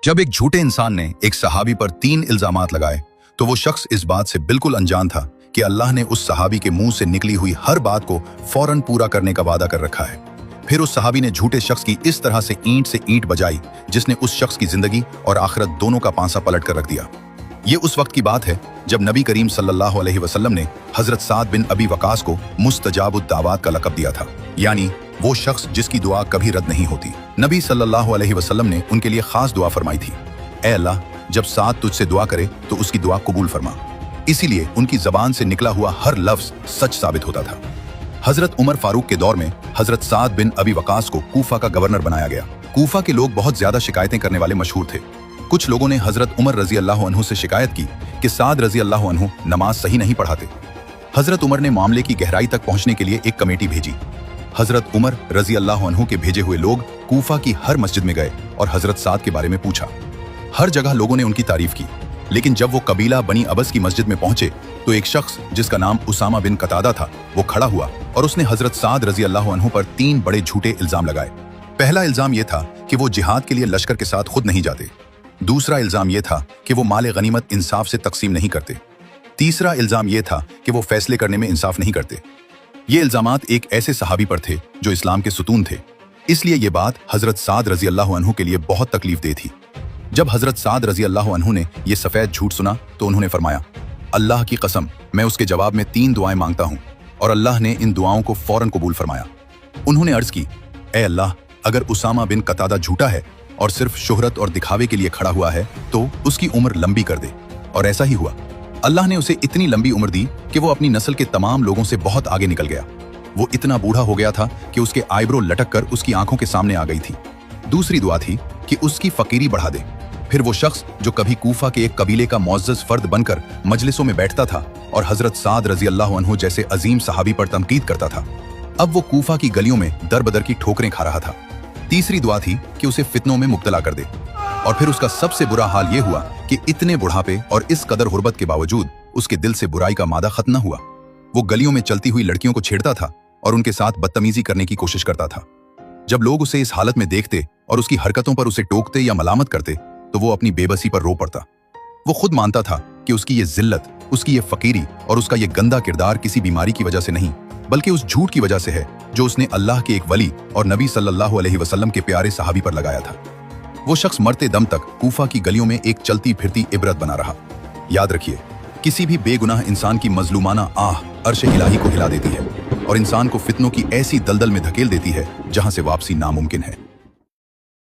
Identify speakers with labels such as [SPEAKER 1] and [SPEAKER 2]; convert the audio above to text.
[SPEAKER 1] जब एक झूठे इंसान ने एक सहाबी पर 3 इल्जामात लगाए तो वो शख्स इस बात से बिल्कुल अनजान था कि अल्लाह ने उस सहाबी के मुंह से निकली हुई हर बात को फौरन पूरा करने का वादा कर रखा है। फिर उस सहाबी ने झूठे शख्स की इस तरह से ईंट बजाई जिसने उस शख्स की जिंदगी और आखिरत दोनों का पांसा पलट कर रख दिया। ये उस वक्त की बात है जब नबी करीम सल्लल्लाहु अलैहि वसल्लम ने हजरत साद बिन अबी वकास को मुस्तजाबुद दावात का लक़ब दिया था, यानी वो शख्स जिसकी दुआ कभी रद्द नहीं होती। नबी सल्लल्लाहु अलैहि वसल्लम ने उनके लिए खास दुआ फरमाई थी, ऐ अल्लाह, जब साद तुझसे दुआ करे तो उसकी दुआ कबूल फरमा। इसीलिए उनकी जबान से निकला हुआ हर लफ्ज सच साबित होता था। हजरत उमर फारूक के दौर में हजरत साद बिन अबी वकास को कूफा का गवर्नर बनाया गया। कूफा के लोग बहुत ज्यादा शिकायतें करने वाले मशहूर थे। कुछ लोगों ने हजरत उमर रजी अल्लाह अन्हु से शिकायत की कि साद रजी अल्लाह अन्हु नमाज सही नहीं पढ़ाते। हजरत उमर ने मामले की गहराई तक पहुंचने के लिए एक कमेटी भेजी। हजरत उमर रजी अल्लाह अन्हु के भेजे हुए लोग कूफा की हर मस्जिद में गए और हजरत साद के बारे में पूछा। हर जगह लोगों ने उनकी तारीफ की, लेकिन जब वो कबीला बनी अबस की मस्जिद में पहुंचे तो एक शख्स जिसका नाम उसामा बिन कतादा था वो खड़ा हुआ और उसने हजरत साद रजी अल्लाह अन्हु पर 3 बड़े झूठे इल्जाम लगाए। पहला इल्जाम यह था कि वो जिहाद के लिए लश्कर के साथ खुद नहीं जाते। दूसरा इल्जाम यह था कि वो माले गनीमत इंसाफ से तकसीम नहीं करते। तीसरा इल्जाम यह था कि वो फैसले करने में इंसाफ नहीं करते। ये इल्जामात एक ऐसे सहाबी पर थे जो इस्लाम के सुतून थे, इसलिए ये बात हजरत साद रजी अल्लाह अन्हु के लिए बहुत तकलीफदेह थी। जब हजरत साद रजी अल्लाह अन्हु ने यह सफेद झूठ सुना तो उन्होंने फरमाया, अल्लाह की कसम, मैं उसके जवाब में 3 दुआएं मांगता हूं, और अल्लाह ने इन दुआओं को फौरन कबूल फरमाया। उन्होंने अर्ज की, ए अल्लाह, अगर उसामा बिन कतादा झूठा है और सिर्फ शोहरत और दिखावे के लिए खड़ा हुआ है तो उसकी उम्र लंबी कर दे। और ऐसा ही हुआ। अल्लाह ने उसे इतनी लंबी उम्र दी कि वो अपनी नस्ल के तमाम लोगों से बहुत आगे निकल गया। वो इतना बूढ़ा हो गया था कि उसके आईब्रो लटक कर उसकी आंखों के सामने आ गई थी। दूसरी दुआ थी कि उसकी फकीरी बढ़ा दे। फिर वो शख्स जो कभी कूफा के एक कबीले का मुअज़्ज़ज़ फर्द बनकर मजलिसों में बैठता था और हजरत साद रजी अल्लाह अन्हु जैसे अजीम सहाबी पर तनकीद करता था, अब वो कूफा की गलियों में दर बदर की ठोकरें खा रहा था। तीसरी दुआ थी कि उसे फितनों में मुब्तला कर दे। और फिर उसका सबसे बुरा हाल ये हुआ कि इतने बुढ़ापे और इस कदर गुर्बत के बावजूद उसके दिल से बुराई का मादा खत्म न हुआ। वो गलियों में चलती हुई लड़कियों को छेड़ता था और उनके साथ बदतमीजी करने की कोशिश करता था। जब लोग उसे इस हालत में देखते और उसकी हरकतों पर उसे टोकते या मलामत करते तो वो अपनी बेबसी पर रो पड़ता। वो खुद मानता था कि उसकी ये जिल्लत, उसकी ये फकीरी और उसका ये गंदा किरदार किसी बीमारी की वजह से नहीं, बल्कि उस झूठ की वजह से है जो उसने अल्लाह के एक वली और नबी सल्लल्लाहु अलैहि वसल्लम के प्यारे सहाबी पर लगाया था। वो शख्स मरते दम तक कूफा की गलियों में एक चलती फिरती इबरत बना रहा। याद रखिए, किसी भी बेगुनाह इंसान की मजलूमाना आह अर्श इलाही को हिला देती है और इंसान को फितनों की ऐसी दलदल में धकेल देती है जहां से वापसी नामुमकिन है।